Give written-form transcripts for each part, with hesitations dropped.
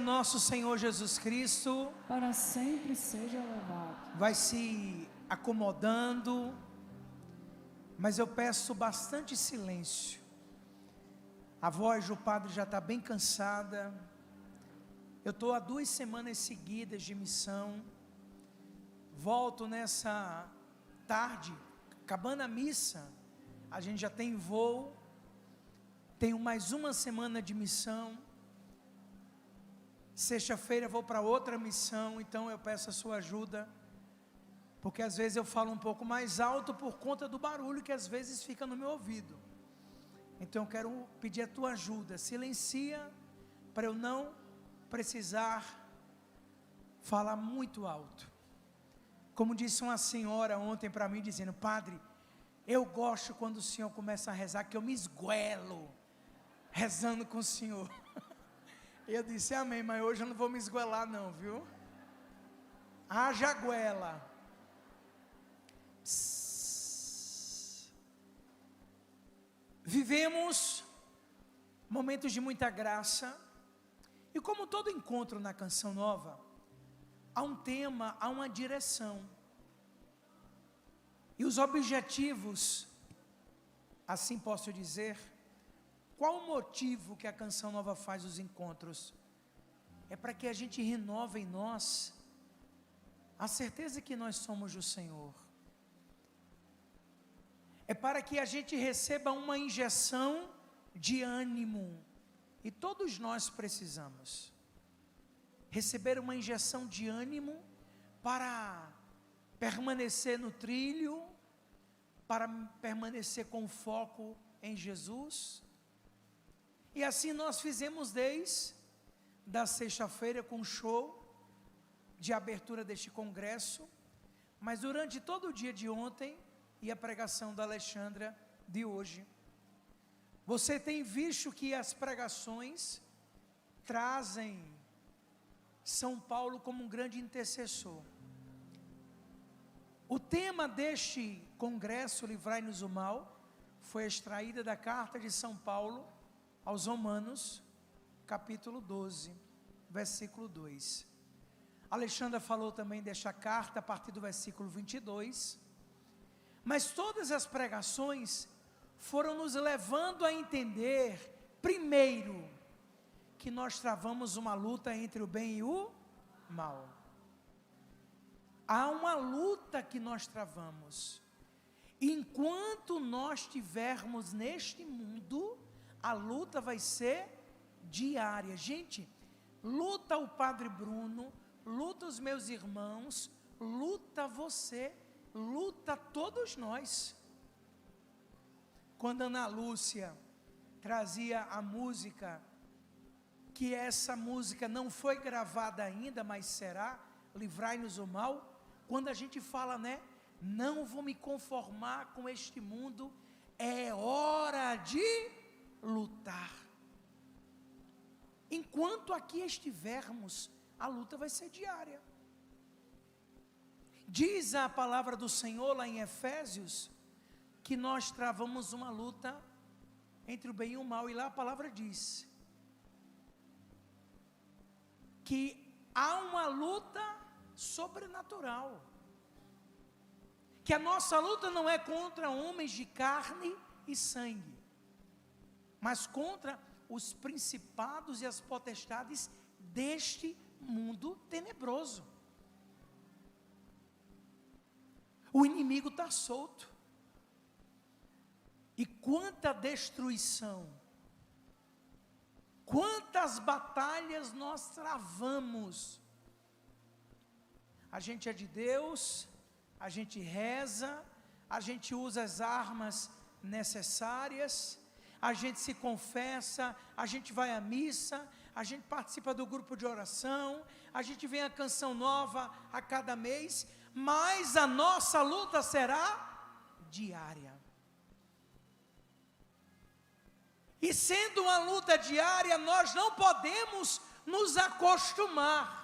nosso Senhor Jesus Cristo. Para sempre seja louvado. Vai se acomodando, mas eu peço bastante silêncio. A voz do padre já está bem cansada. Eu estou há 2 semanas seguidas de missão. Volto nessa tarde, acabando a missa, a gente já tem voo. Tenho mais 1 semana de missão. Sexta-feira vou para outra missão, então eu peço a sua ajuda, porque às vezes eu falo um pouco mais alto por conta do barulho que às vezes fica no meu ouvido. Então eu quero pedir a tua ajuda, silencia, para eu não precisar falar muito alto. Como disse uma senhora ontem para mim, dizendo: padre, eu gosto quando o senhor começa a rezar, que eu me esguelo rezando com o senhor. Eu disse amém, mas hoje eu não vou me esguelar não, viu? Haja goela. Vivemos momentos de muita graça, e como todo encontro na Canção Nova, há um tema, há uma direção, e os objetivos, assim posso dizer. Qual o motivo que a Canção Nova faz os encontros? É para que a gente renove em nós a certeza que nós somos do Senhor. É para que a gente receba uma injeção de ânimo. E todos nós precisamos receber uma injeção de ânimo para permanecer no trilho, para permanecer com foco em Jesus. E assim nós fizemos desde da sexta-feira com o show de abertura deste congresso, mas durante todo o dia de ontem e a pregação da Alexandra de hoje, você tem visto que as pregações trazem São Paulo como um grande intercessor. O tema deste congresso, Livrai-nos do Mal, foi extraída da carta de São Paulo aos Romanos, capítulo 12, versículo 2. Alexandra falou também desta carta a partir do versículo 22, mas todas as pregações foram nos levando a entender, primeiro, que nós travamos uma luta entre o bem e o mal. Há uma luta que nós travamos. Enquanto nós estivermos neste mundo, a luta vai ser diária. Gente, luta o Padre Bruno, luta os meus irmãos, luta você, luta todos nós. Quando Ana Lúcia trazia a música, que essa música não foi gravada ainda, mas será, Livrai-nos do Mal, quando a gente fala, né, não vou me conformar com este mundo, é hora de lutar. Enquanto aqui estivermos, a luta vai ser diária. Diz a palavra do Senhor lá em Efésios, que nós travamos uma luta entre o bem e o mal, e lá a palavra diz que há uma luta sobrenatural, que a nossa luta não é contra homens de carne e sangue, mas contra os principados e as potestades deste mundo tenebroso. O inimigo está solto, e quanta destruição, quantas batalhas nós travamos. A gente é de Deus, a gente reza, a gente usa as armas necessárias, a gente se confessa, a gente vai à missa, a gente participa do grupo de oração, a gente vem à Canção Nova a cada mês, mas a nossa luta será diária. E sendo uma luta diária, nós não podemos nos acostumar.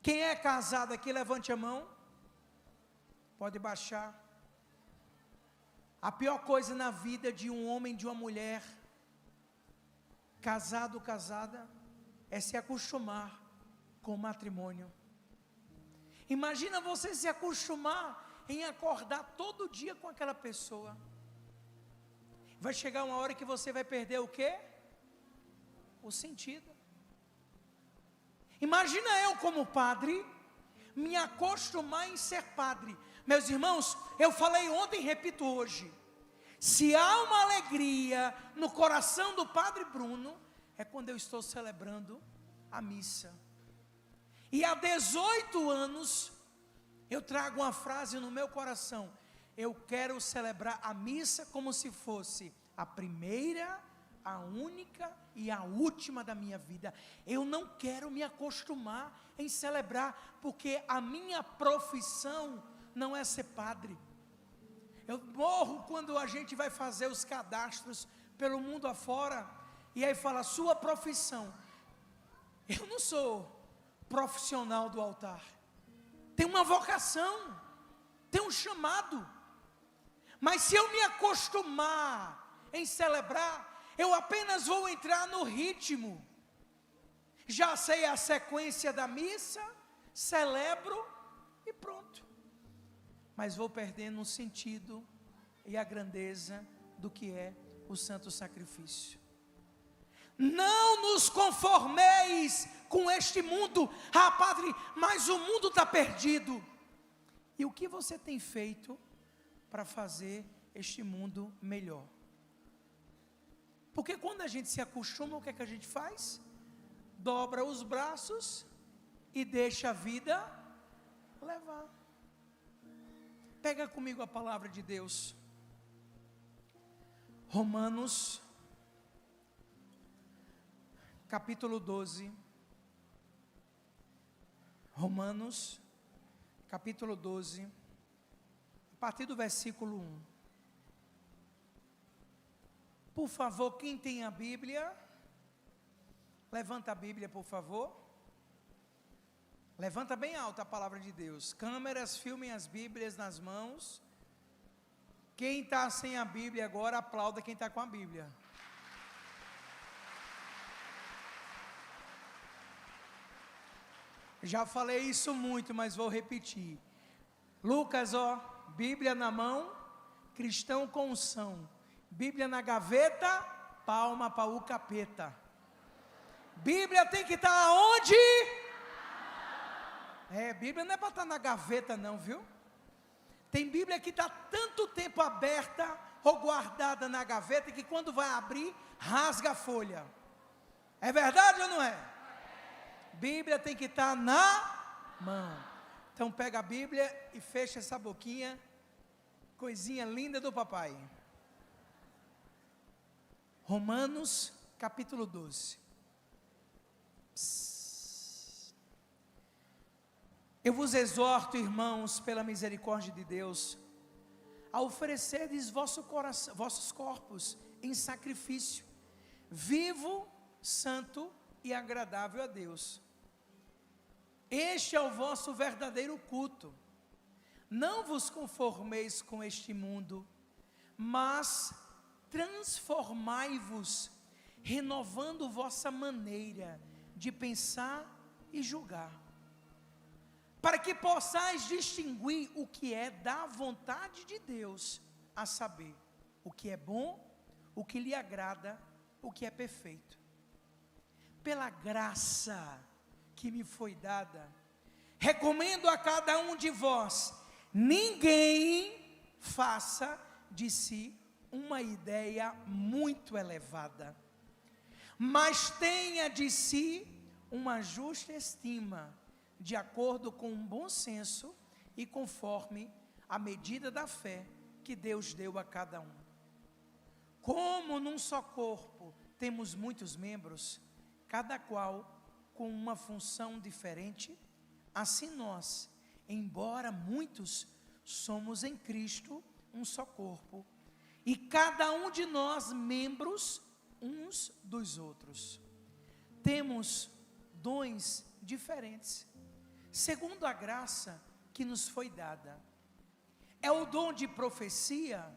Quem é casado aqui, levante a mão. Pode baixar. A pior coisa na vida de um homem e de uma mulher, casado ou casada, é se acostumar com o matrimônio. Imagina você se acostumar em acordar todo dia com aquela pessoa. Vai chegar uma hora que você vai perder o quê? O sentido. Imagina eu como padre, me acostumar em ser padre. Meus irmãos, eu falei ontem e repito hoje. Se há uma alegria no coração do Padre Bruno, é quando eu estou celebrando a missa. E há 18 anos, eu trago uma frase no meu coração: eu quero celebrar a missa como se fosse a primeira, a única e a última da minha vida. Eu não quero me acostumar em celebrar, porque a minha profissão não é ser padre. Eu morro quando a gente vai fazer os cadastros pelo mundo afora, e aí fala, sua profissão. Eu não sou profissional do altar. Tem uma vocação, tem um chamado. Mas se eu me acostumar em celebrar, eu apenas vou entrar no ritmo. Já sei a sequência da missa, celebro e pronto. Mas vou perdendo o sentido e a grandeza do que é o santo sacrifício. Não nos conformeis com este mundo. Ah, padre, mas o mundo está perdido. E o que você tem feito para fazer este mundo melhor? Porque quando a gente se acostuma, o que é que a gente faz? Dobra os braços e deixa a vida levar. Pega comigo a palavra de Deus. Romanos, capítulo 12. Romanos, capítulo 12, a partir do versículo 1. Por favor, quem tem a Bíblia, levanta a Bíblia, por favor. Levanta bem alto a palavra de Deus. Câmeras, filmem as Bíblias nas mãos. Quem está sem a Bíblia agora, aplauda quem está com a Bíblia. Já falei isso muito, mas vou repetir. Lucas, ó, Bíblia na mão, cristão com unção. Bíblia na gaveta, palma para o capeta. Bíblia tem que estar aonde? Bíblia não é para estar na gaveta não, viu? Tem Bíblia que está tanto tempo aberta ou guardada na gaveta que quando vai abrir, rasga a folha. É verdade ou não é? Bíblia tem que estar na mão. Então pega a Bíblia e fecha essa boquinha, coisinha linda do papai. Romanos capítulo 12. Eu vos exorto, irmãos, pela misericórdia de Deus, a oferecerdes vossos corpos em sacrifício, vivo, santo e agradável a Deus. Este é o vosso verdadeiro culto. Não vos conformeis com este mundo, mas transformai-vos, renovando vossa maneira de pensar e julgar, para que possais distinguir o que é da vontade de Deus, a saber, o que é bom, o que lhe agrada, o que é perfeito. Pela graça que me foi dada, recomendo a cada um de vós, ninguém faça de si uma ideia muito elevada, mas tenha de si uma justa estima, de acordo com um bom senso e conforme a medida da fé que Deus deu a cada um. Como num só corpo temos muitos membros, cada qual com uma função diferente, assim nós, embora muitos, somos em Cristo um só corpo, e cada um de nós membros uns dos outros. Temos dons diferentes, segundo a graça que nos foi dada. É o dom de profecia,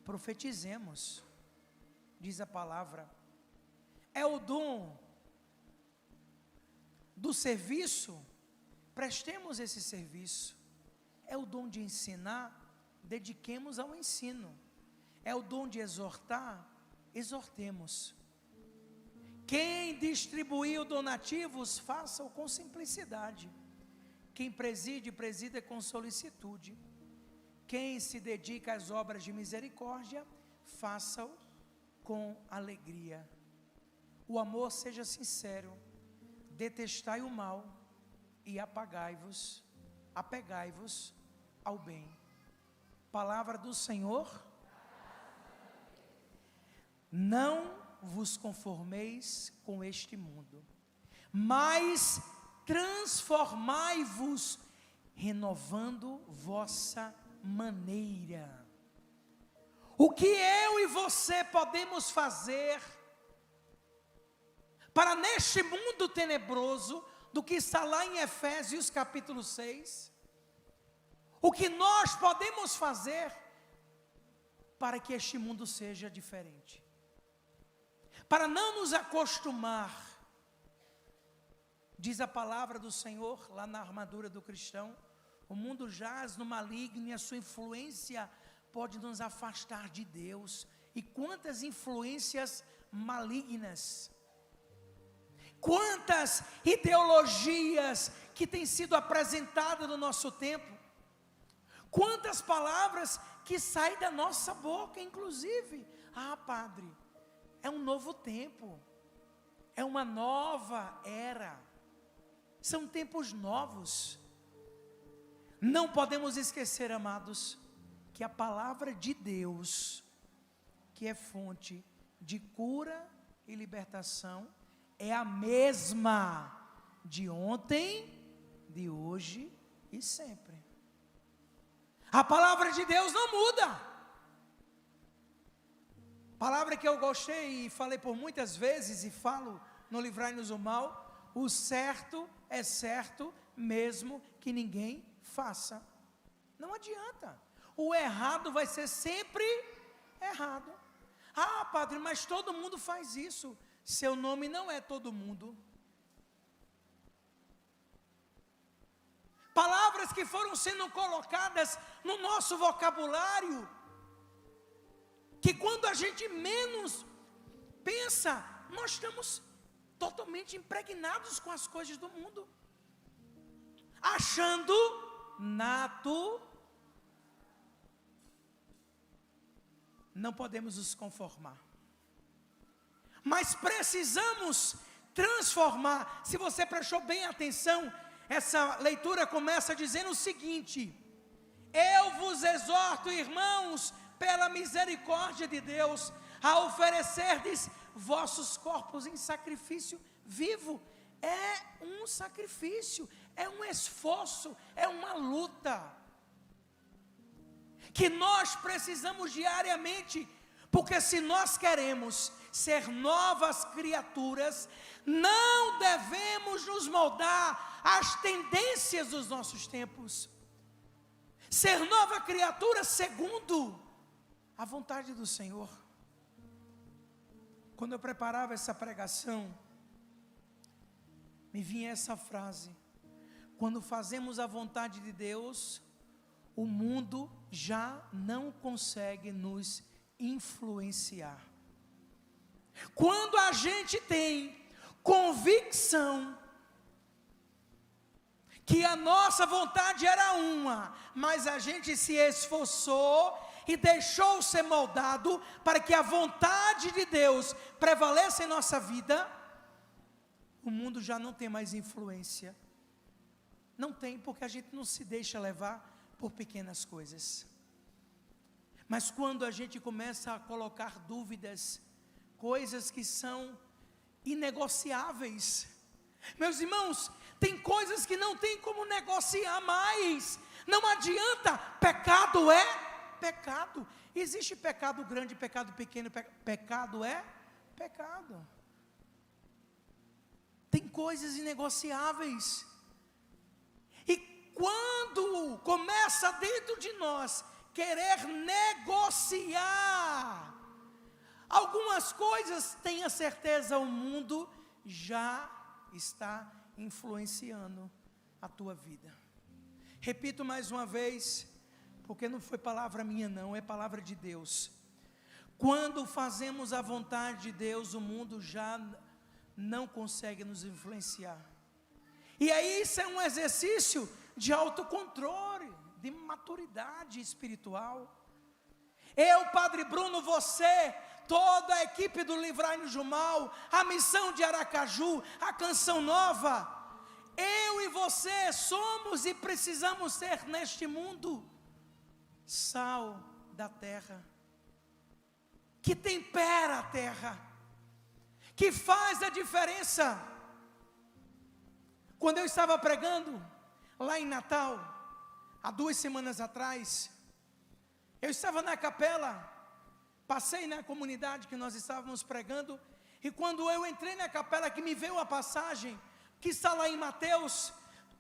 profetizemos, diz a palavra. É o dom do serviço, prestemos esse serviço. É o dom de ensinar, dediquemos ao ensino. É o dom de exortar, exortemos. Quem distribuiu donativos, faça-o com simplicidade. Quem presida com solicitude. Quem se dedica às obras de misericórdia, faça-o com alegria. O amor seja sincero, detestai o mal e apegai-vos ao bem. Palavra do Senhor. Não vos conformeis com este mundo, mas transformai-vos, renovando vossa maneira. O que eu e você podemos fazer para neste mundo tenebroso, do que está lá em Efésios capítulo 6, o que nós podemos fazer para que este mundo seja diferente, para não nos acostumar. Diz a palavra do Senhor lá na armadura do cristão: o mundo jaz no maligno e a sua influência pode nos afastar de Deus. E quantas influências malignas, quantas ideologias que têm sido apresentadas no nosso tempo, quantas palavras que saem da nossa boca, inclusive: ah, padre, é um novo tempo, é uma nova era, são tempos novos. Não podemos esquecer, amados, que a palavra de Deus, que é fonte de cura e libertação, é a mesma de ontem, de hoje e sempre. A palavra de Deus não muda. Palavra que eu gostei e falei por muitas vezes, e falo no Livrai-nos do Mal: o certo é certo, mesmo que ninguém faça. Não adianta. O errado vai ser sempre errado. Ah, padre, mas todo mundo faz isso. Seu nome não é todo mundo. Palavras que foram sendo colocadas no nosso vocabulário, que quando a gente menos pensa, nós estamos totalmente impregnados com as coisas do mundo, achando nato. Não podemos nos conformar, mas precisamos transformar. Se você prestou bem atenção, essa leitura começa dizendo o seguinte: eu vos exorto, irmãos, pela misericórdia de Deus, a oferecerdes vossos corpos em sacrifício vivo. É um sacrifício, é um esforço, é uma luta que nós precisamos diariamente, porque se nós queremos ser novas criaturas, não devemos nos moldar às tendências dos nossos tempos. Ser nova criatura segundo a vontade do Senhor. Quando eu preparava essa pregação, me vinha essa frase: quando fazemos a vontade de Deus, o mundo já não consegue nos influenciar. Quando a gente tem convicção que a nossa vontade era uma, mas a gente se esforçou e deixou ser moldado para que a vontade de Deus prevaleça em nossa vida, o mundo já não tem mais influência. Não tem, porque a gente não se deixa levar por pequenas coisas. Mas quando a gente começa a colocar dúvidas, coisas que são inegociáveis, meus irmãos, tem coisas que não tem como negociar mais. Não adianta. Pecado é pecado. Existe pecado grande, pecado pequeno. Pecado é pecado. Tem coisas inegociáveis. E quando começa dentro de nós querer negociar algumas coisas, tenha certeza, o mundo já está influenciando a tua vida. Repito mais uma vez, porque não foi palavra minha não, é palavra de Deus. Quando fazemos a vontade de Deus, o mundo já não consegue nos influenciar. E aí isso é um exercício de autocontrole, de maturidade espiritual. Eu, Padre Bruno, você, toda a equipe do Livrai-nos do Mal, a missão de Aracaju, a Canção Nova, eu e você somos e precisamos ser neste mundo sal da terra, que tempera a terra, que faz a diferença. Quando eu estava pregando lá em Natal, há 2 semanas atrás, eu estava na capela, passei na comunidade que nós estávamos pregando, e quando eu entrei na capela, que me veio a passagem, que está lá em Mateus,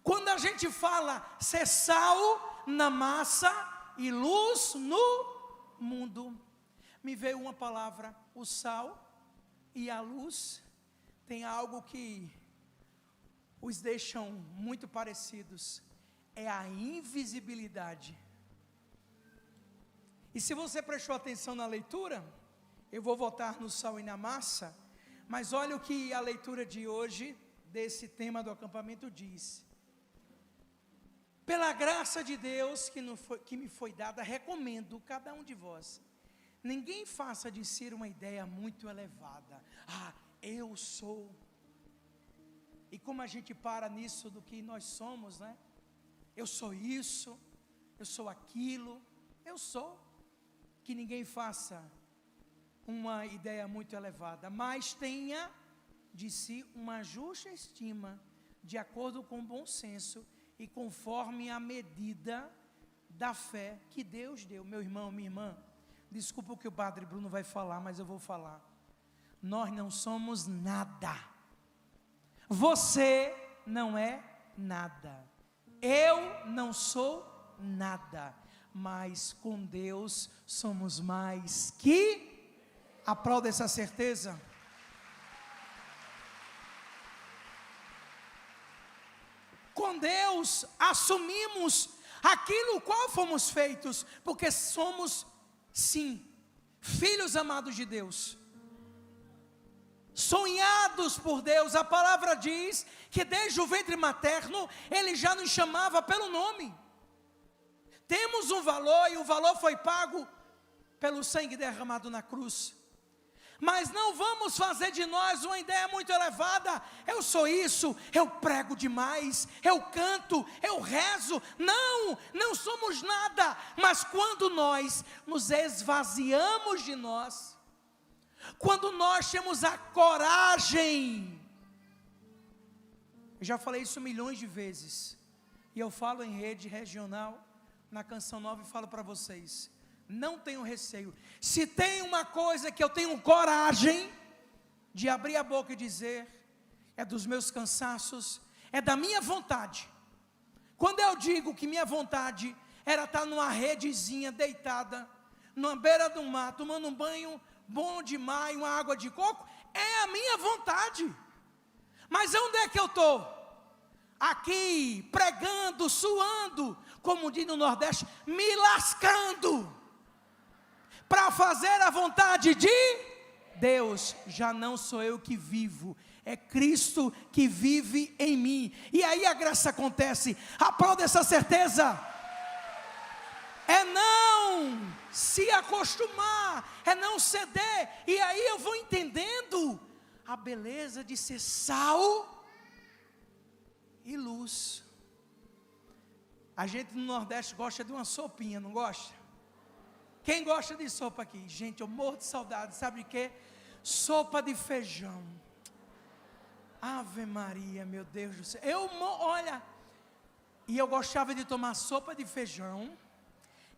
quando a gente fala ser sal na massa e luz no mundo, me veio uma palavra, o sal e a luz tem algo que os deixam muito parecidos, é a invisibilidade. E se você prestou atenção na leitura, eu vou voltar no sal e na massa, mas olha o que a leitura de hoje, desse tema do acampamento diz. Pela graça de Deus que me foi dada, recomendo cada um de vós, ninguém faça de si uma ideia muito elevada. Eu sou. E como a gente para nisso do que nós somos, né? Eu sou isso, eu sou aquilo, eu sou. Que ninguém faça uma ideia muito elevada, mas tenha de si uma justa estima, de acordo com o bom senso e conforme a medida da fé que Deus deu. Meu irmão, minha irmã, desculpa o que o Padre Bruno vai falar, mas eu vou falar. Nós não somos nada. Você não é nada. Eu não sou nada. Mas com Deus somos mais que. Aplauda essa certeza. Com Deus assumimos aquilo qual fomos feitos, porque somos, sim, filhos amados de Deus, sonhados por Deus. A palavra diz que desde o ventre materno Ele já nos chamava pelo nome. Temos um valor e o valor foi pago pelo sangue derramado na cruz. Mas não vamos fazer de nós uma ideia muito elevada. Eu sou isso, eu prego demais, eu canto, eu rezo. Não, não somos nada. Mas quando nós nos esvaziamos de nós, quando nós temos a coragem, eu já falei isso milhões de vezes, e eu falo em rede regional, na Canção Nova, e falo para vocês, não tenham receio. Se tem uma coisa que eu tenho coragem de abrir a boca e dizer, é dos meus cansaços, é da minha vontade. Quando eu digo que minha vontade era estar numa redezinha deitada, numa beira do mar, tomando um banho bom de mar, uma água de coco, é a minha vontade. Mas onde é que eu estou? Aqui, pregando, suando, como diz no Nordeste, me lascando, para fazer a vontade de Deus. Já não sou eu que vivo, é Cristo que vive em mim. E aí a graça acontece. Aplauda essa certeza. É não se acostumar, é não ceder. E aí eu vou entendendo a beleza de ser sal e luz. A gente no Nordeste gosta de uma sopinha, não gosta? Quem gosta de sopa aqui? Gente, eu morro de saudade, sabe de quê? Sopa de feijão. Ave Maria, meu Deus do céu. Olha, e eu gostava de tomar sopa de feijão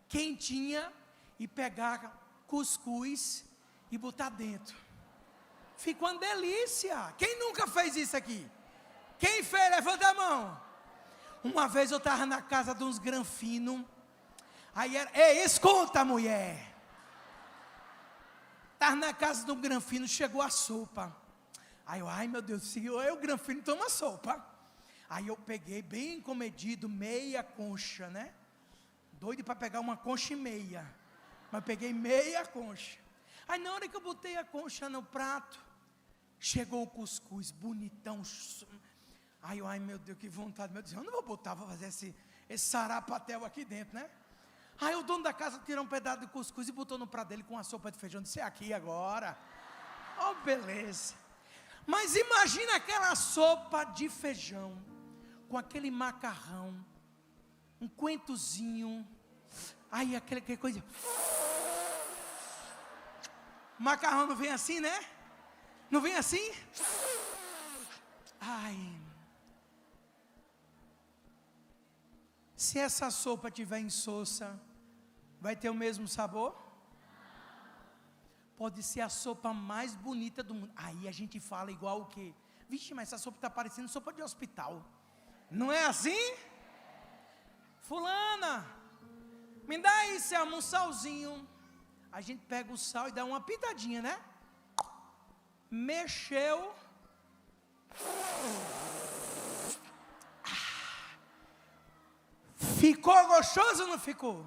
quentinha e pegar cuscuz e botar dentro. Fica uma delícia. Quem nunca fez isso aqui? Quem fez? Levanta a mão. Uma vez eu estava na casa de uns granfinos. Aí era, escuta, mulher. Estava na casa de um granfino, chegou a sopa. Aí eu, ai meu Deus, se eu o granfino toma sopa. Aí eu peguei bem comedido, meia concha, né? Doido para pegar uma concha e meia. Mas peguei meia concha. Aí na hora que eu botei a concha no prato, chegou o cuscuz, bonitão. Aí eu, ai meu Deus, que vontade. Meu Deus, eu não vou botar, vou fazer esse sarapatel aqui dentro, né? Aí o dono da casa tirou um pedaço de cuscuz e botou no prato dele com a sopa de feijão. Disse, é aqui agora. Oh, beleza. Mas imagina aquela sopa de feijão, com aquele macarrão, um coentozinho. Aí aquela coisa. Macarrão não vem assim, né? Não vem assim? Ai. Se essa sopa tiver insossa, vai ter o mesmo sabor? Pode ser a sopa mais bonita do mundo. Aí a gente fala igual o quê? Vixe, mas essa sopa está parecendo sopa de hospital. Não é assim? Fulana, me dá aí, Selma, um salzinho. A gente pega o sal e dá uma pitadinha, né? Mexeu. Ficou gostoso ou não ficou?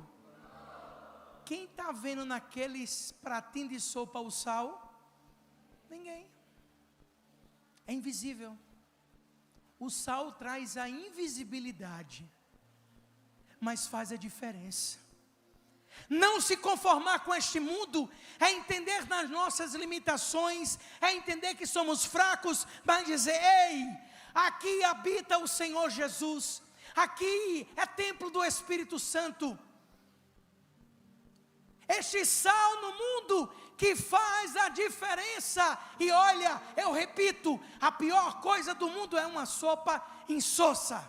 Quem está vendo naqueles pratinhos de sopa o sal? Ninguém. É invisível. O sal traz a invisibilidade, mas faz a diferença. Não se conformar com este mundo é entender nas nossas limitações, é entender que somos fracos, mas dizer, ei, aqui habita o Senhor Jesus, aqui é templo do Espírito Santo. Este sal no mundo que faz a diferença. E olha, eu repito, a pior coisa do mundo é uma sopa insossa.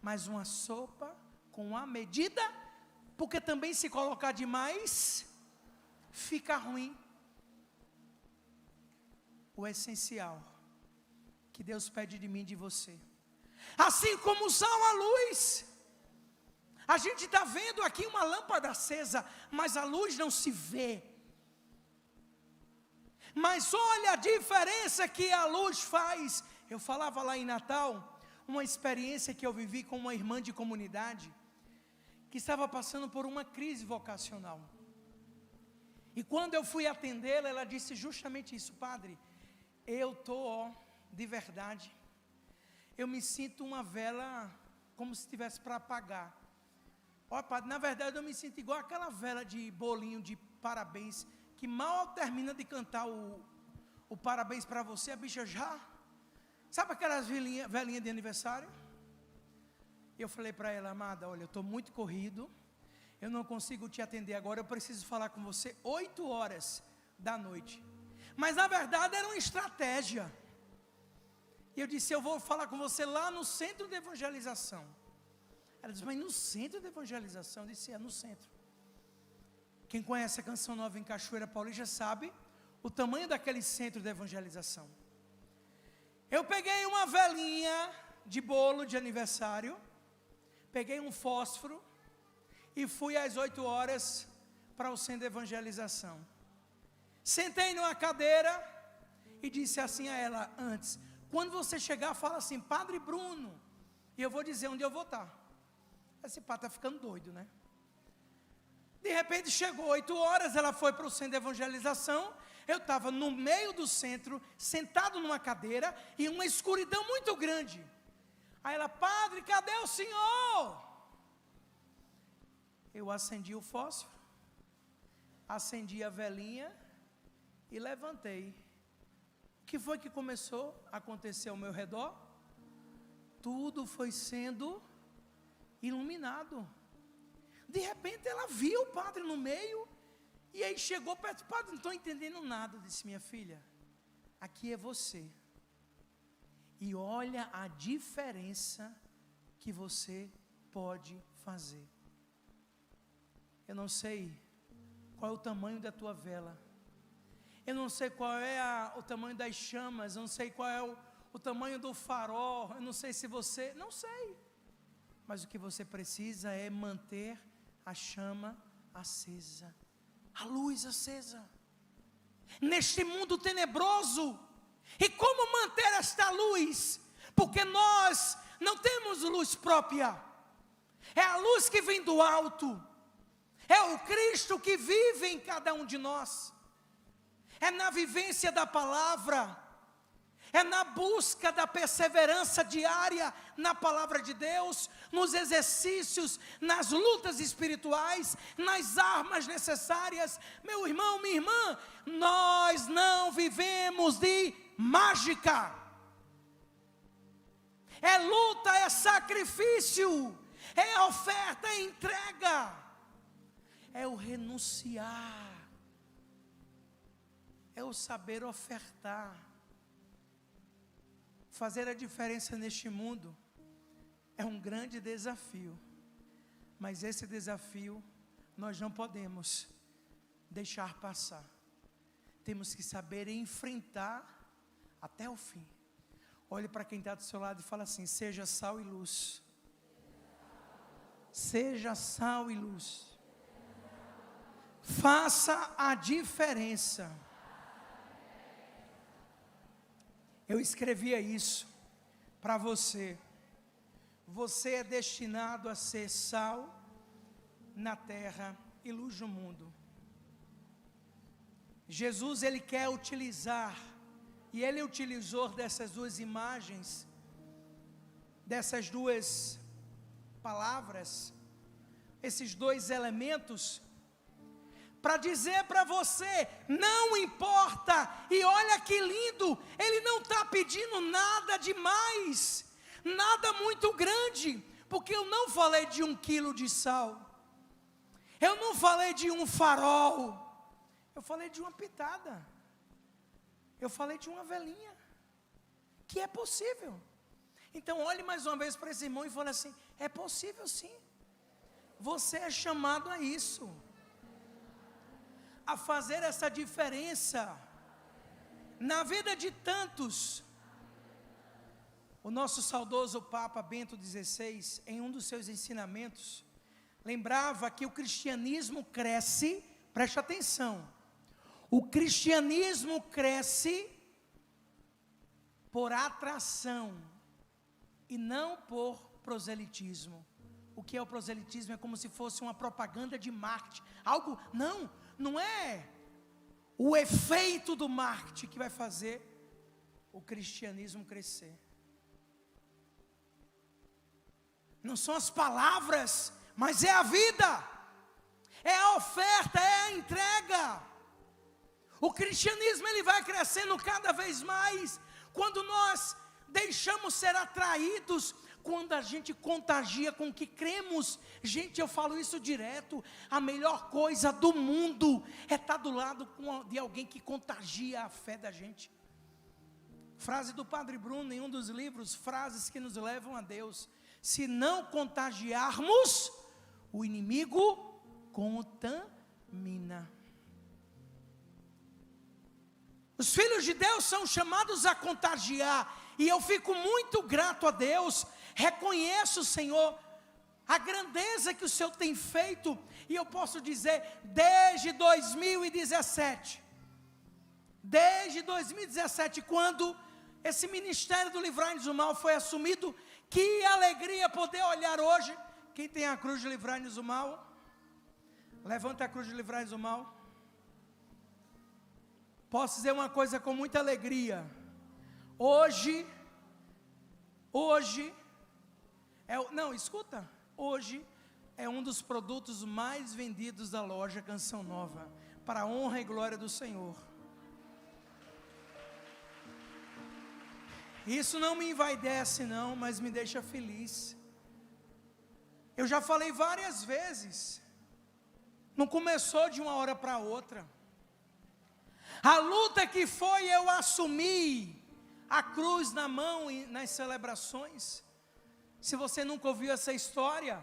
Mas uma sopa com a medida, porque também se colocar demais, fica ruim. O essencial que Deus pede de mim e de você. Assim como o sal a luz. A gente está vendo aqui uma lâmpada acesa, mas a luz não se vê. Mas olha a diferença que a luz faz. Eu falava lá em Natal, uma experiência que eu vivi com uma irmã de comunidade, que estava passando por uma crise vocacional. E quando eu fui atendê-la, ela disse justamente isso, padre, eu estou, de verdade, eu me sinto uma vela como se estivesse para apagar. Ó, padre, na verdade eu me sinto igual aquela vela de bolinho de parabéns, que mal termina de cantar o parabéns para você, a bicha já, sabe aquelas velhinhas de aniversário? Eu falei para ela, amada, olha, eu estou muito corrido, eu não consigo te atender agora, eu preciso falar com você 8 horas da noite. Mas na verdade era uma estratégia. E eu disse, eu vou falar com você lá no centro de evangelização. Ela disse, mas no centro de evangelização? Eu disse, é no centro. Quem conhece a Canção Nova em Cachoeira Paulista sabe o tamanho daquele centro de evangelização. Eu peguei uma velinha de bolo de aniversário, peguei um fósforo e fui às 8 horas para o centro de evangelização. Sentei numa cadeira e disse assim a ela antes, quando você chegar, fala assim, Padre Bruno, e eu vou dizer onde eu vou estar. Esse pá está ficando doido, né? De repente chegou 8 horas, ela foi para o centro de evangelização, eu estava no meio do centro, sentado numa cadeira, e uma escuridão muito grande. Aí ela, padre, cadê o senhor? Eu acendi o fósforo, acendi a velinha e levantei. O que foi que começou a acontecer ao meu redor? Tudo foi sendo iluminado. De repente ela viu o padre no meio, e aí chegou perto, padre, não estou entendendo nada. Eu disse, minha filha, aqui é você, e olha a diferença que você pode fazer. Eu não sei qual é o tamanho da tua vela, eu não sei qual é o tamanho das chamas, eu não sei qual é o tamanho do farol, eu não sei se você, não sei, mas o que você precisa é manter a chama acesa, a luz acesa, neste mundo tenebroso. E como manter esta luz? Porque nós luz própria, é a luz que vem do alto, é o Cristo que vive em cada um de nós, é na vivência da palavra, é na busca da perseverança diária na palavra de Deus, nos exercícios, nas lutas espirituais, nas armas necessárias. Meu irmão, minha irmã, nós não vivemos de mágica. É luta, é sacrifício, é oferta, é entrega, é o renunciar, é o saber ofertar. Fazer a diferença neste mundo é um grande desafio, mas esse desafio nós não podemos deixar passar. Temos que saber enfrentar até o fim. Olhe para quem está do seu lado e fala assim: seja sal e luz. Seja sal e luz. Faça a diferença. Eu escrevia isso para você. Você é destinado a ser sal na terra e luz no mundo. Jesus, ele quer utilizar, e ele utilizou dessas duas imagens, dessas duas palavras, esses dois elementos, para dizer para você: não importa, e olha que lindo, ele não está pedindo nada demais, nada muito grande, porque eu não falei de 1 quilo de sal, eu não falei de um farol, eu falei de uma pitada, eu falei de uma velinha, que é possível. Então olhe mais uma vez para esse irmão e fale assim: é possível sim, você é chamado a isso, a fazer essa diferença na vida de tantos. O nosso saudoso Papa Bento XVI, em um dos seus ensinamentos, lembrava que o cristianismo cresce, preste atenção, o cristianismo cresce por atração e não por proselitismo. O que é o proselitismo? É como se fosse uma propaganda de marketing, algo, não é o efeito do marketing que vai fazer o cristianismo crescer. Não são as palavras, mas é a vida, é a oferta, é a entrega. O cristianismo, ele vai crescendo cada vez mais quando nós deixamos ser atraídos, quando a gente contagia com o que cremos. Gente, eu falo isso direto, a melhor coisa do mundo é estar do lado de alguém que contagia a fé da gente. Frase do Padre Bruno em um dos livros, frases que nos levam a Deus: se não contagiarmos, o inimigo contamina. Os filhos de Deus são chamados a contagiar, e eu fico muito grato a Deus, reconheço, Senhor, a grandeza que o Senhor tem feito, e eu posso dizer, desde 2017, quando esse ministério do Livrai-nos do Mal foi assumido, que alegria poder olhar hoje. Quem tem a cruz de Livrai-nos do Mal? Levanta a cruz de Livrai-nos do Mal. Posso dizer uma coisa com muita alegria: hoje é um dos produtos mais vendidos da loja Canção Nova, para a honra e glória do Senhor. Isso não me envaidece não, mas me deixa feliz. Eu já falei várias vezes, não começou de uma hora para outra. A luta que foi eu assumir a cruz na mão e nas celebrações. Se você nunca ouviu essa história,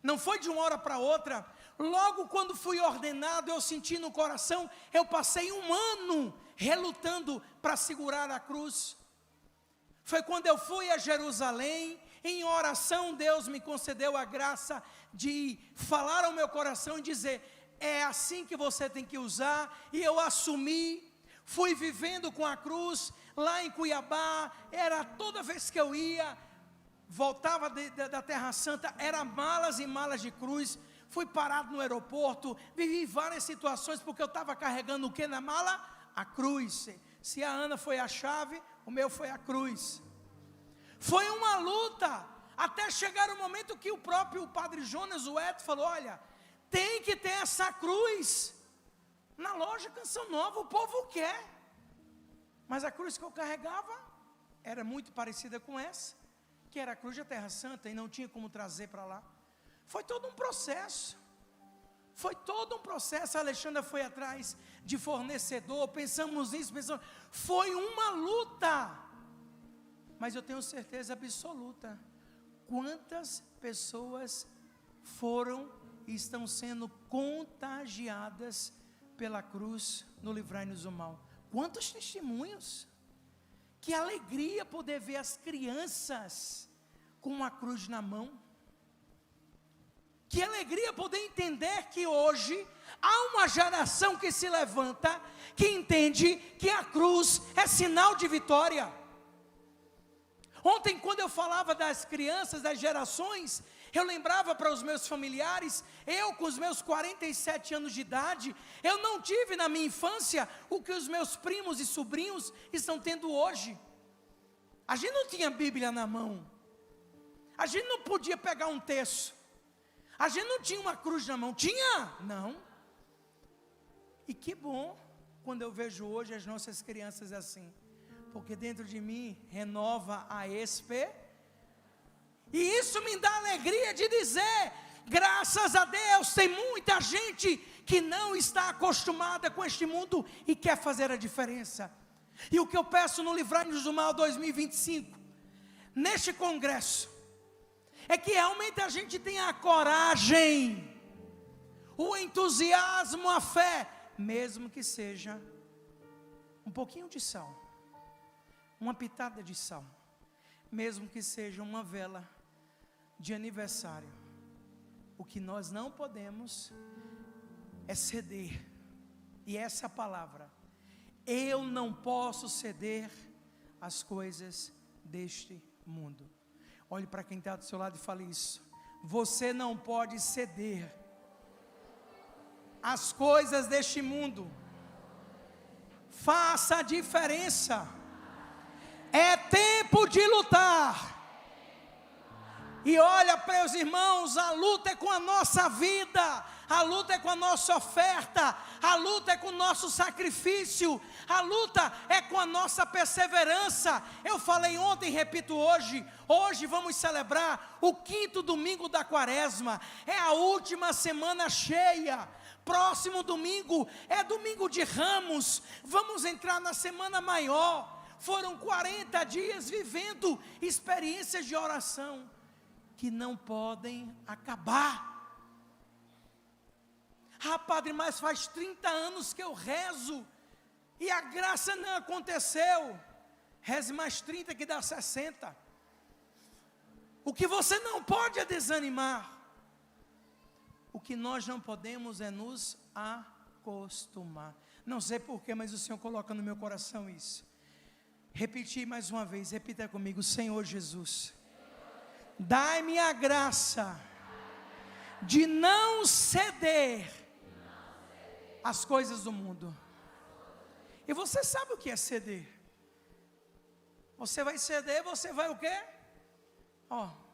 não foi de uma hora para outra. Logo quando fui ordenado, eu senti no coração, eu passei 1 ano relutando para segurar a cruz. Foi quando eu fui a Jerusalém, em oração Deus me concedeu a graça de falar ao meu coração e dizer: é assim que você tem que usar. E eu assumi, fui vivendo com a cruz, lá em Cuiabá, era toda vez que eu ia, voltava da Terra Santa, era malas e malas de cruz. Fui parado no aeroporto, vivi várias situações, porque eu estava carregando o que na mala? A cruz. Se a Ana foi a chave, o meu foi a cruz. Foi uma luta, até chegar o momento que o próprio Padre Jonas, o Eto, falou: olha, tem que ter essa cruz. Na loja Canção Nova, o povo quer. Mas a cruz que eu carregava era muito parecida com essa, que era a cruz da Terra Santa, e não tinha como trazer para lá. Foi todo um processo. A Alexandra foi atrás de fornecedor, pensamos nisso, foi uma luta. Mas eu tenho certeza absoluta, quantas pessoas foram e estão sendo contagiadas pela cruz no Livrai-nos do Mal. Quantos testemunhos. Que alegria poder ver as crianças com uma cruz na mão. Que alegria poder entender que hoje há uma geração que se levanta, que entende que a cruz é sinal de vitória. Ontem, quando eu falava das crianças, das gerações, eu lembrava para os meus familiares, eu com os meus 47 anos de idade, eu não tive na minha infância o que os meus primos e sobrinhos estão tendo hoje. A gente não tinha Bíblia na mão, a gente não podia pegar um texto, a gente não tinha uma cruz na mão, tinha? Não. E que bom quando eu vejo hoje as nossas crianças assim, porque dentro de mim renova a esperança. E isso me dá alegria de dizer, graças a Deus, tem muita gente que não está acostumada com este mundo e quer fazer a diferença. E o que eu peço no Livrai-nos do Mal 2025, neste congresso, é que realmente a gente tenha a coragem, o entusiasmo, a fé, mesmo que seja um pouquinho de sal, uma pitada de sal, mesmo que seja uma vela de aniversário. O que nós não podemos é ceder. E essa palavra, eu não posso ceder às coisas deste mundo. Olhe para quem está do seu lado e fale isso. Você não pode ceder às coisas deste mundo. Faça a diferença. É tempo de lutar. E olha, meus irmãos, a luta é com a nossa vida, a luta é com a nossa oferta, a luta é com o nosso sacrifício, a luta é com a nossa perseverança. Eu falei ontem, repito hoje, hoje vamos celebrar o 5º domingo da quaresma, é a última semana cheia. Próximo domingo é domingo de Ramos, vamos entrar na semana maior. Foram 40 dias vivendo experiências de oração que não podem acabar. Ah, padre, mas faz 30 anos que eu rezo e a graça não aconteceu. Reze mais 30 que dá 60. O que você não pode é desanimar. O que nós não podemos é nos acostumar. Não sei porquê, mas o Senhor coloca no meu coração isso. Repetir mais uma vez, repita comigo: Senhor Jesus, dai-me a graça de não ceder às coisas do mundo. E você sabe o que é ceder. Você vai ceder, você vai o quê?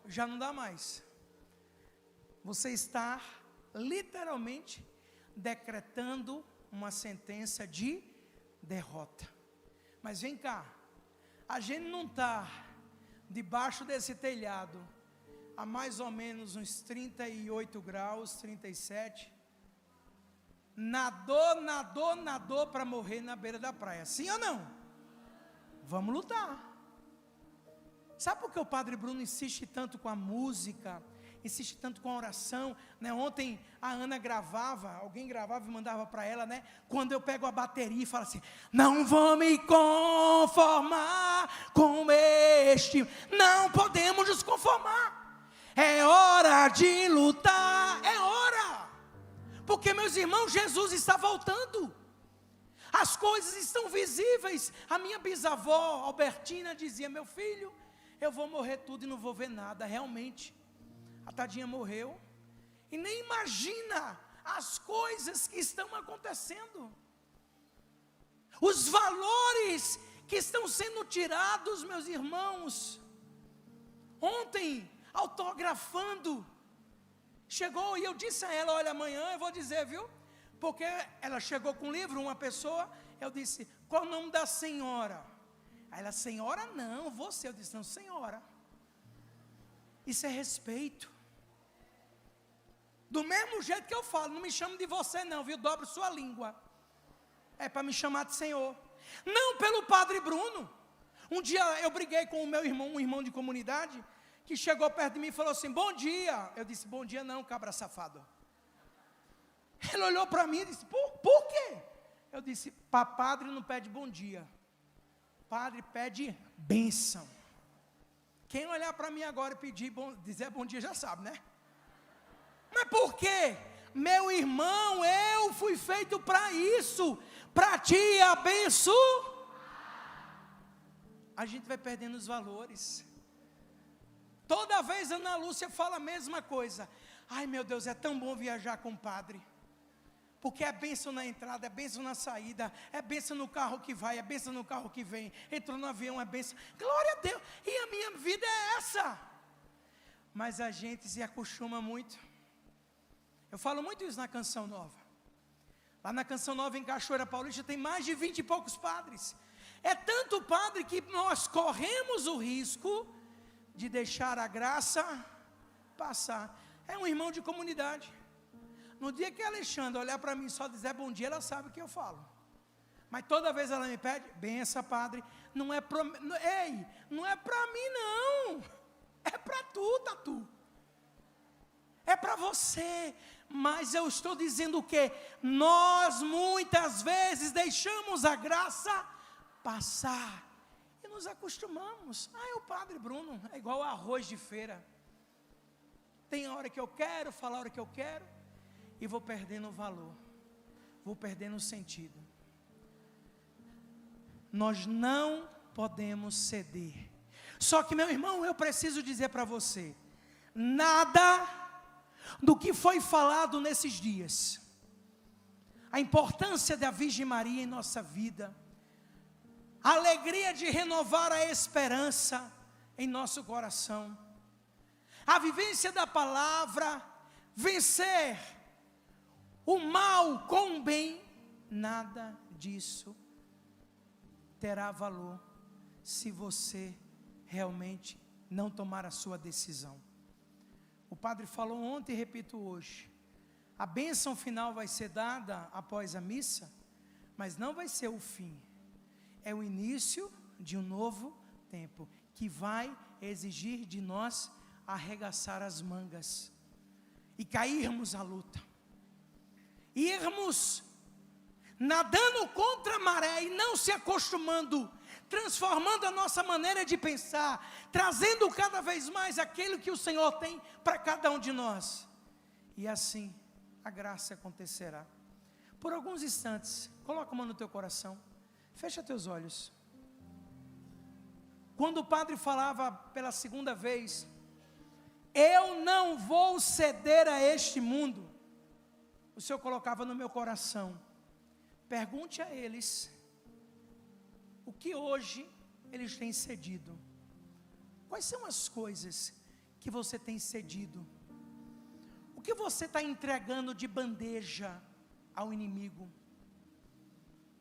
Já não dá mais. Você está literalmente decretando uma sentença de derrota. Mas vem cá, a gente não está debaixo desse telhado a mais ou menos uns 38 graus, 37, nadou para morrer na beira da praia, sim ou não? Vamos lutar. Sabe por que o Padre Bruno insiste tanto com a música, insiste tanto com a oração, né? Ontem a Ana gravava, alguém gravava e mandava para ela, né? Quando eu pego a bateria e falo assim: não vou me conformar com este, não podemos nos conformar, é hora de lutar, é hora, porque meus irmãos, Jesus está voltando, as coisas estão visíveis. A minha bisavó Albertina dizia: meu filho, eu vou morrer tudo e não vou ver nada. Realmente, a tadinha morreu, e nem imagina as coisas que estão acontecendo, os valores que estão sendo tirados, meus irmãos. Ontem, autografando, chegou e eu disse a ela, olha, amanhã eu vou dizer, viu? Porque ela chegou com um livro, uma pessoa, eu disse, qual o nome da senhora? Aí ela, senhora não, você. Eu disse, não, senhora. Isso é respeito. Do mesmo jeito que eu falo, não me chame de você não, viu? Dobre sua língua. É para me chamar de senhor. Não pelo Padre Bruno. Um dia eu briguei com o meu irmão, um irmão de comunidade, que chegou perto de mim e falou assim, bom dia. Eu disse, bom dia não, cabra safado. Ele olhou para mim e disse, por quê? Eu disse, padre não pede bom dia. Padre pede bênção. Quem olhar para mim agora e dizer bom dia já sabe, né? Mas por quê? Meu irmão, eu fui feito para isso, para te abençoar. A gente vai perdendo os valores. Toda vez a Ana Lúcia fala a mesma coisa. Ai meu Deus, é tão bom viajar com o padre. Porque é bênção na entrada, é bênção na saída, é bênção no carro que vai, é bênção no carro que vem. Entrou no avião, é bênção. Glória a Deus. E a minha vida é essa. Mas a gente se acostuma muito. Eu falo muito isso na Canção Nova. Lá na Canção Nova, em Cachoeira Paulista, tem mais de 20 e poucos padres. É tanto padre que nós corremos o risco de deixar a graça passar. É um irmão de comunidade. No dia que a Alexandra olhar para mim e só dizer bom dia, ela sabe o que eu falo. Mas toda vez ela me pede, benção, padre, não é para mim não. É para tu, Tatu. É para você. Mas eu estou dizendo o quê? Nós muitas vezes deixamos a graça passar. E nos acostumamos. É o Padre Bruno, é igual arroz de feira. Tem a hora que eu quero, fala a hora que eu quero. E vou perdendo o valor, vou perdendo o sentido. Nós não podemos ceder. Só que, meu irmão, eu preciso dizer para você, nada do que foi falado nesses dias, a importância da Virgem Maria em nossa vida, a alegria de renovar a esperança em nosso coração, a vivência da palavra, vencer o mal com o bem, nada disso terá valor se você realmente não tomar a sua decisão. O padre falou ontem e repito hoje, a bênção final vai ser dada após a missa, mas não vai ser o fim, é o início de um novo tempo, que vai exigir de nós arregaçar as mangas e cairmos à luta. Irmos nadando contra a maré e não se acostumando, transformando a nossa maneira de pensar, trazendo cada vez mais aquilo que o Senhor tem para cada um de nós. E assim a graça acontecerá. Por alguns instantes, coloca a mão no teu coração, fecha teus olhos. Quando o padre falava pela segunda vez, eu não vou ceder a este mundo, o Senhor colocava no meu coração, pergunte a eles, o que hoje eles têm cedido? Quais são as coisas que você tem cedido? O que você está entregando de bandeja ao inimigo?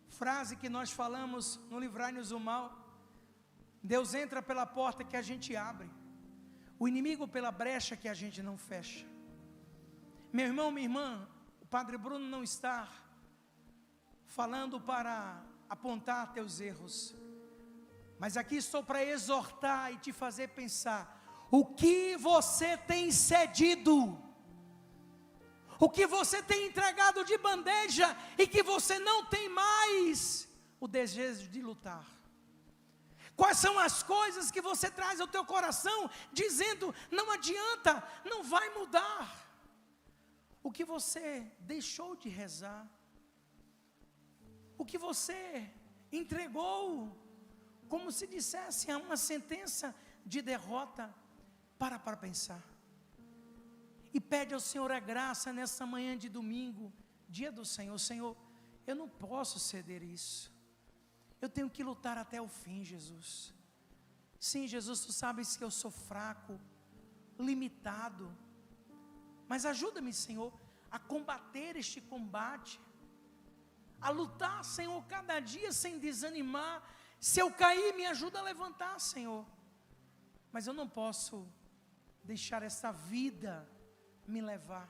Frase que nós falamos no Livrai-nos do Mal, Deus entra pela porta que a gente abre, o inimigo pela brecha que a gente não fecha. Meu irmão, minha irmã, Padre Bruno não está falando para apontar teus erros, mas aqui estou para exortar e te fazer pensar, o que você tem cedido, o que você tem entregado de bandeja, e que você não tem mais o desejo de lutar. Quais são as coisas que você traz ao teu coração, dizendo, não adianta, não vai mudar. O que você deixou de rezar, o que você entregou, como se dissesse a uma sentença de derrota, para pensar. E pede ao Senhor a graça nessa manhã de domingo, dia do Senhor. Senhor, eu não posso ceder isso. Eu tenho que lutar até o fim, Jesus. Sim, Jesus, tu sabes que eu sou fraco, limitado. Mas ajuda-me, Senhor, a combater este combate. A lutar, Senhor, cada dia sem desanimar. Se eu cair, me ajuda a levantar, Senhor. Mas eu não posso deixar essa vida me levar.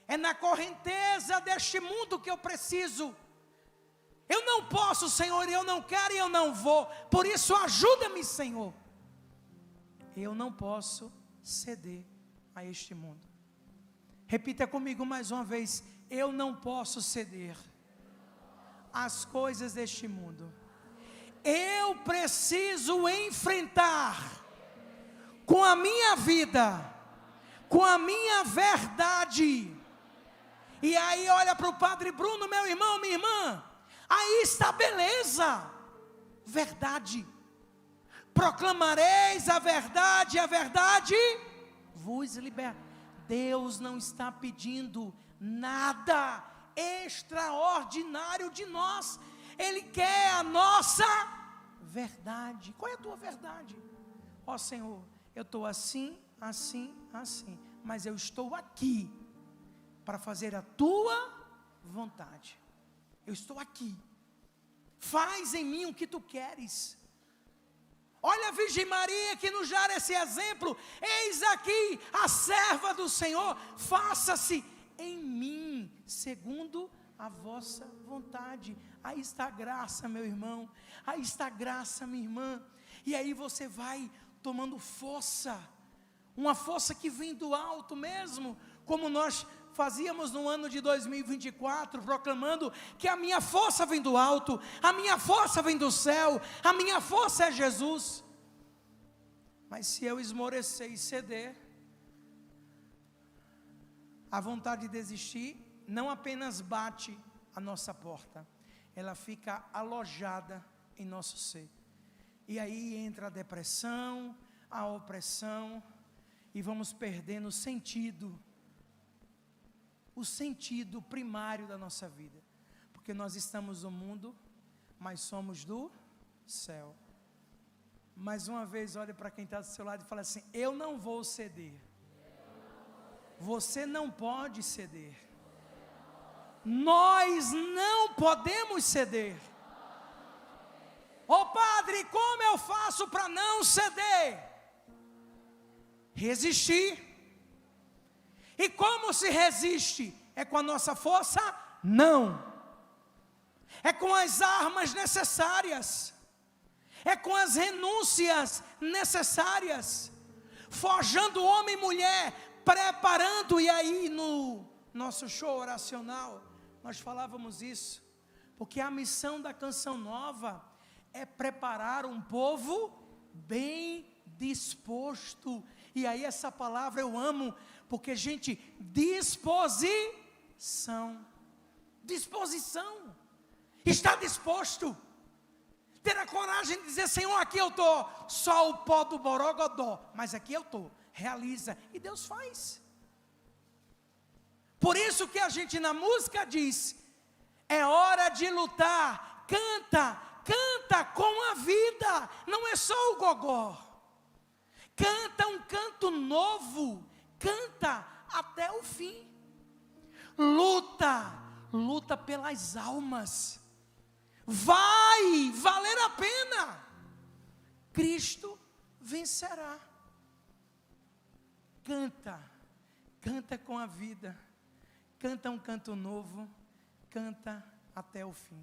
É na correnteza deste mundo que eu preciso. Eu não posso, Senhor, eu não quero e eu não vou. Por isso ajuda-me, Senhor. Eu não posso ceder a este mundo. Repita comigo mais uma vez. Eu não posso ceder às coisas deste mundo. Eu preciso enfrentar com a minha vida, com a minha verdade. E aí olha para o Padre Bruno, meu irmão, minha irmã. Aí está a beleza. Verdade. Proclamareis a verdade vos liberta. Deus não está pedindo nada extraordinário de nós. Ele quer a nossa verdade. Qual é a tua verdade? Ó Senhor, eu estou assim, mas eu estou aqui para fazer a tua vontade. Eu estou aqui. Faz em mim o que tu queres. Olha a Virgem Maria que nos dá esse exemplo. Eis aqui a serva do Senhor. Faça-se em mim segundo a vossa vontade. Aí está a graça, meu irmão. Aí está a graça, minha irmã. E aí você vai tomando força. Uma força que vem do alto mesmo. Como nós fazíamos no ano de 2024, proclamando que a minha força vem do alto, a minha força vem do céu, a minha força é Jesus. Mas se eu esmorecer e ceder, a vontade de desistir não apenas bate a nossa porta, ela fica alojada em nosso ser. E aí entra a depressão, a opressão, e vamos perdendo o sentido primário da nossa vida. Porque nós estamos no mundo, mas somos do céu. Mais uma vez, olha para quem está do seu lado e fala assim: eu não vou ceder. Você não pode ceder. Nós não podemos ceder. Ô Padre, como eu faço para não ceder? Resistir. E como se resiste? É com a nossa força? Não. É com as armas necessárias. É com as renúncias necessárias. Forjando homem e mulher, preparando. E aí no nosso show oracional, nós falávamos isso. Porque a missão da Canção Nova é preparar um povo bem disposto. E aí essa palavra eu amo, porque gente, disposição, está disposto, ter a coragem de dizer: Senhor, aqui eu estou, só o pó do borogodó, mas aqui eu estou, realiza, e Deus faz. Por isso que a gente na música diz: é hora de lutar, canta com a vida, não é só o gogó. Canta um canto novo, canta até o fim. Luta pelas almas. Vai valer a pena. Cristo vencerá. Canta com a vida. Canta um canto novo, canta até o fim.